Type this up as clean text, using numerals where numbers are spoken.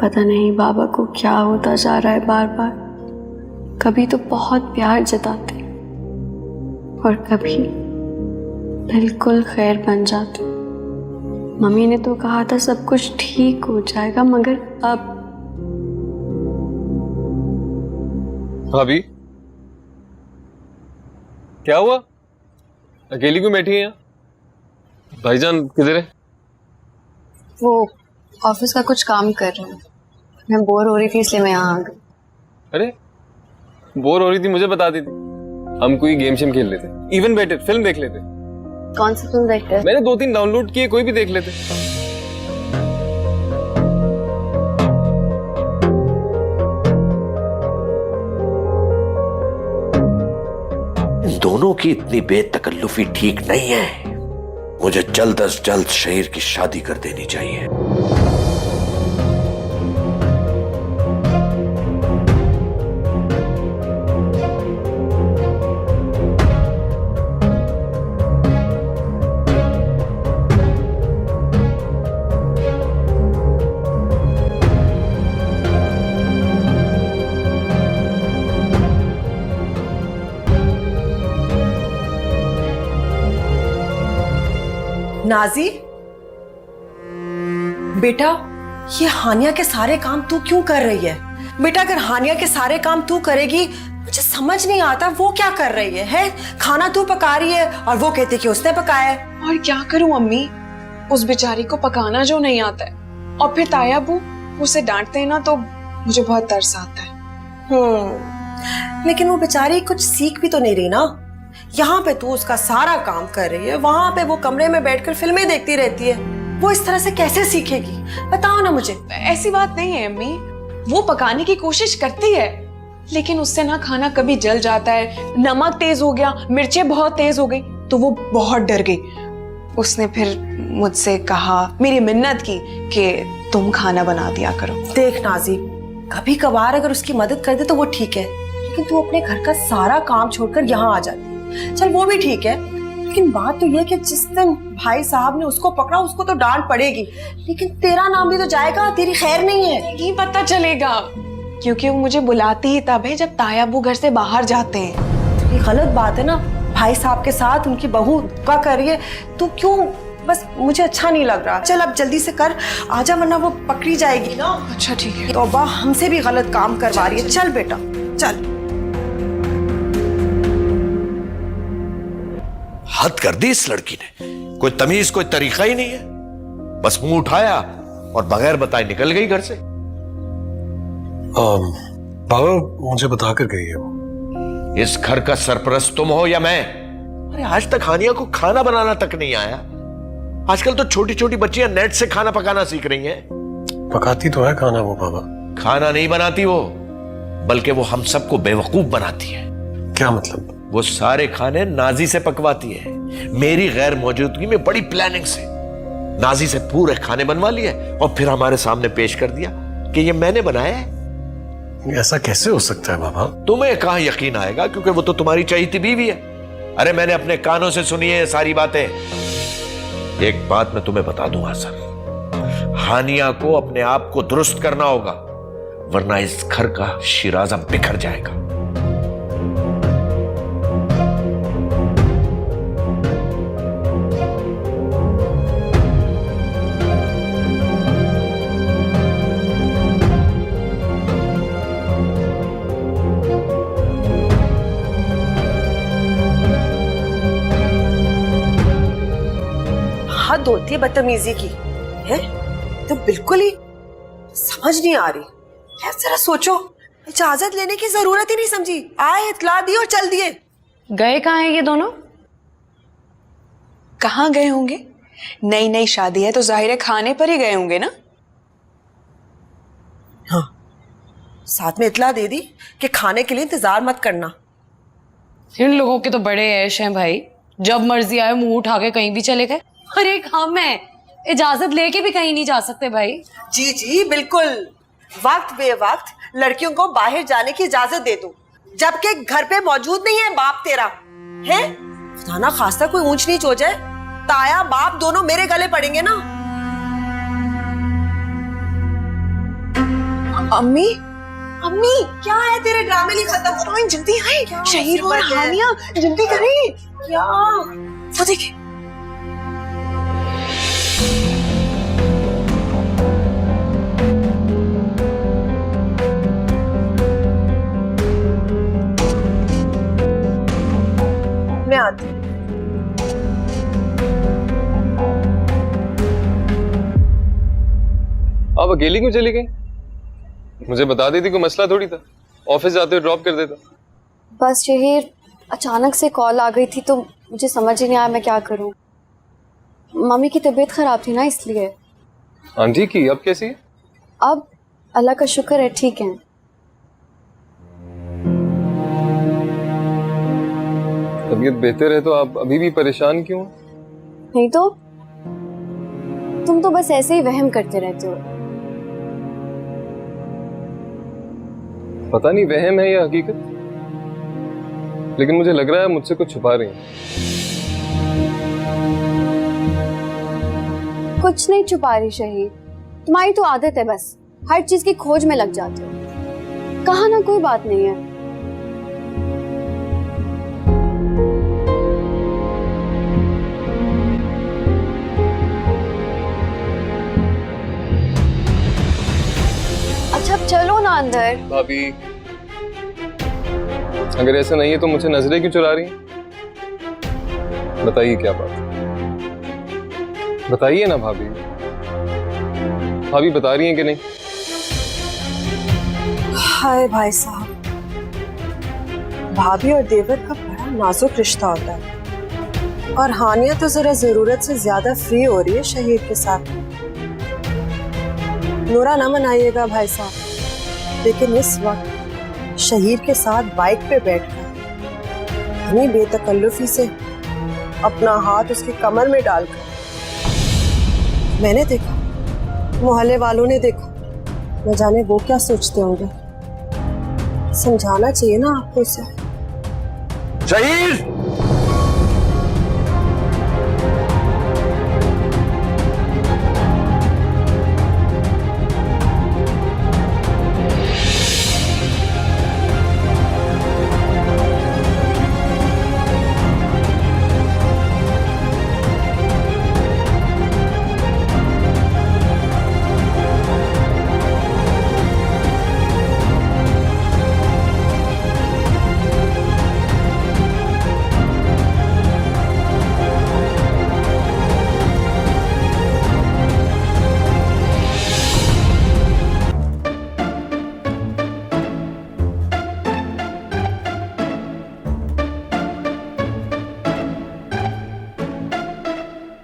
पता नहीं बाबा को क्या होता जा रहा है बार बार। कभी तो बहुत प्यार जताते और कभी बिल्कुल खैर बन जाते। मम्मी ने तो कहा था सब कुछ ठीक हो जाएगा, मगर अब। भाभी क्या हुआ? अकेली क्यों बैठी है यहाँ? भाईजान किधर है? वो ऑफिस का कुछ काम कर रहे हैं। मैं बोर हो रही थी इसलिए मैं यहाँ आ गई। अरे बोर हो रही थी मुझे बता देती, हम कोई गेम शेम खेल लेते, इवन बेटर फिल्म देख लेते। कौन सी फिल्म देखते हैं? मैंने 2-3 डाउनलोड किए, कोई भी देख लेते। इन दोनों की इतनी बेतकल्लुफी ठीक नहीं है। मुझे जल्द अज जल्द शहीर की शादी कर देनी चाहिए। नाजी बेटा, ये हानिया के सारे काम तू क्यों कर रही है? बेटा अगर हानिया के सारे काम तू करेगी, मुझे समझ नहीं आता वो क्या कर रही है? खाना तू पका रही है और वो कहती कि उसने पकाया है। और क्या करूं अम्मी, उस बेचारी को पकाना जो नहीं आता है, और फिर ताया बू उसे डांटते हैं ना तो मुझे बहुत तरस आता है। लेकिन वो बेचारी कुछ सीख भी तो नहीं रही ना। यहाँ पे तू उसका सारा काम कर रही है, वहां पे वो कमरे में बैठकर फिल्में देखती रहती है। वो इस तरह से कैसे सीखेगी? बताओ ना मुझे। ऐसी बात नहीं है अम्मी, वो पकाने की कोशिश करती है, लेकिन उससे ना खाना कभी जल जाता है, नमक तेज हो गया, मिर्चें बहुत तेज हो गई, तो वो बहुत डर गई। उसने फिर मुझसे कहा, मेरी मिन्नत की कि तुम खाना बना दिया करो। देख नाजी, कभी कभार अगर उसकी मदद कर दे तो वो ठीक है, लेकिन तू अपने घर का सारा काम छोड़कर यहाँ आ जाती। चल वो भी ठीक है, लेकिन बात तो ये कि जिस दिन भाई साहब ने उसको पकड़ा उसको तो डांट पड़ेगी, लेकिन तेरा नाम भी तो जाएगा, तेरी खैर नहीं है। नहीं पता चलेगा, क्योंकि वो मुझे बुलाती ही तब है जब ताया बू घर से बाहर जाते हैं। ये गलत बात है ना, भाई साहब के साथ उनकी बहू का करिए, तू क्यों? बस मुझे अच्छा नहीं लग रहा। चल अब जल्दी से कर, आजा वरना वो पकड़ी जाएगी ना। अच्छा ठीक है। तौबा, हमसे भी गलत काम करवा रही है। चल बेटा चल। हद कर दी इस लड़की ने, कोई तमीज कोई तरीका ही नहीं है। बस मुंह उठाया और बगैर बताए निकल गई घर से। बाबा मुझे बता कर गई है वो। इस घर का सरपरस्त तुम हो या मैं? अरे आज तक हानिया को खाना बनाना तक नहीं आया। आजकल तो छोटी छोटी बच्चियां नेट से खाना पकाना सीख रही हैं। पकाती तो है खाना वो बाबा। खाना नहीं बनाती वो, बल्कि वो हम सबको बेवकूफ बनाती है। क्या मतलब? वो सारे खाने नाजी से पकवाती है, मेरी गैर मौजूदगी में बड़ी प्लानिंग से। नाजी से पूरे खाने बनवा लिए और फिर हमारे सामने पेश कर दिया कि ये मैंने बनाया है। ऐसा कैसे हो सकता है बाबा? तुम्हें कहां यकीन आएगा, क्योंकि वो तो तुम्हारी चहीती बीवी है। अरे मैंने अपने कानों से सुनी है ये सारी बातें। एक बात मैं तुम्हें बता दूं आसर, हानिया को अपने आप को दुरुस्त करना होगा, वरना इस घर का शिराजा बिखर जाएगा। हद होती है बदतमीजी की है, तो बिल्कुल ही समझ नहीं आ रही है। जरा सोचो, इजाजत लेने की जरूरत ही नहीं समझी, आए इतला दी और चल दिए। गए कहाँ हैं ये दोनों? कहाँ गए होंगे? नई नई शादी है तो जाहिर है खाने पर ही गए होंगे ना। हाँ, साथ में इतला दे दी कि खाने के लिए इंतजार मत करना। इन लोगों के तो बड़े ऐश हैं भाई, जब मर्जी आए मुंह उठा के कहीं भी चले गए। अरे हम है, इजाजत लेके भी कहीं नहीं जा सकते भाई। जी जी बिल्कुल, वक्त बे वक्त लड़कियों को बाहर जाने की इजाजत दे दो, जबकि घर पे मौजूद नहीं है बाप तेरा है। खुदा ना खास्ता कोई ऊंच नीच हो जाए, ताया बाप दोनों मेरे गले पड़ेंगे ना। अम्मी अम्मी क्या है तेरे ड्रामे नहीं खत्म हो ओए, जल्दी आए, क्या शहीर और मुसीबत है? हानिया जल्दी करें। क्या? वो देखिए, मैं आती हूँ। आप अकेली क्यों चली गई? मुझे बता देती, कोई मसला थोड़ी था। ऑफिस जाते हुए ड्रॉप कर देता। बस शहीर, अचानक से कॉल आ गई थी तो मुझे समझ ही नहीं आया मैं क्या करूं। मम्मी की तबीयत खराब थी ना, इसलिए। आंटी की अब कैसी है? अब अल्लाह का शुक्र है, ठीक है। तबीयत बेहतर है तो आप अभी भी परेशान क्यों? नहीं तो तुम तो बस ऐसे ही वहम करते रहते हो। पता नहीं वहम है या हकीकत, लेकिन मुझे लग रहा है मुझसे कुछ छुपा रही हैं। कुछ नहीं छुपा रही शहीद, तुम्हारी तो आदत है बस हर चीज की खोज में लग जाते हो। कहा ना कोई बात नहीं है। अच्छा अब चलो ना अंदर। भाभी, अगर ऐसा नहीं है तो मुझसे नजरें क्यों चुरा रही हैं? बताइए क्या बात है, बताइए ना भाभी। भाभी बता रही हैं कि नहीं? हाय भाई साहब, भाभी और देवर का बड़ा नाजुक रिश्ता होता है और हानिया तो जरा जरूरत से ज्यादा फ्री हो रही है शहीद के साथ। नूरा ना मनाइएगा भाई साहब, लेकिन इस वक्त शहीद के साथ बाइक पे बैठकर इतनी बेतकल्लुफी से अपना हाथ उसकी कमर में डालकर मैंने देखा, मोहल्ले वालों ने देखा, न जाने वो क्या सोचते होंगे। समझाना चाहिए ना आपको उसे। शहीद